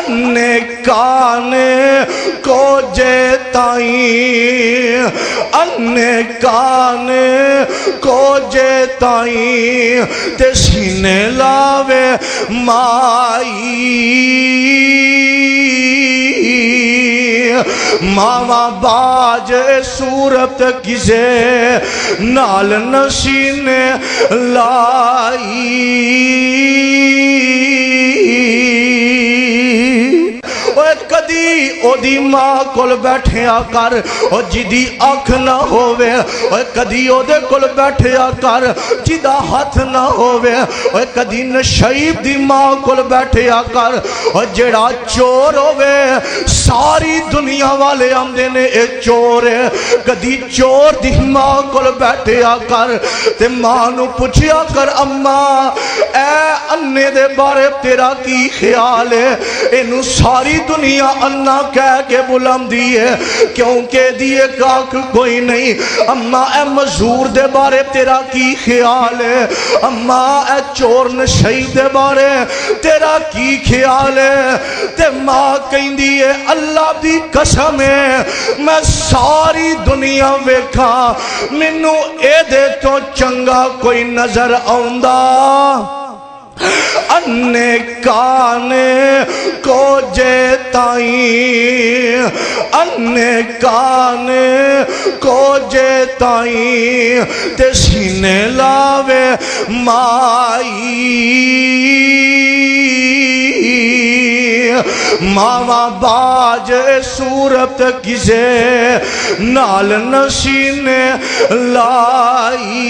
انے کانے کو جے تائیں انے کانے کو جے تائیں تے سینے لاوے مائی ماما باج صورت کسے نال نشینے لائی کدی او دی ماں کول بیٹھیا کر او جدی اکھ نہ ہووے کدی او دے کول بیٹھیا کر جدا ہاتھ نہ ہووے کدی نشیب دی ماں کول بیٹھیا کر جڑا چور ہووے ساری دنیا والے آندے نے اے چور ہے کدی چور دی ماں کول بیٹھیا کر تے ماں نو پوچھیا کر اماں اے انے دے بارے تیرا کی خیال ہے اینو ساری دنیا انا کہہ کے بلندی ہے کیونکہ دیئے کاک کوئی نہیں اماں اے مزور دے بارے تیرا کی خیال ہے اماں اے چور نشئی دے بارے تیرا کی خیال ہے تے ماں کہیں دیئے اللہ دی قسم ہے میں ساری دنیا ویکھا منو اے دے تو چنگا کوئی نظر آؤندا انے کانے کو جے تائیں انے کانے کو جے تائیں تے سینے لاوے مائی ماما باج صورت کسے نال نشینے لائی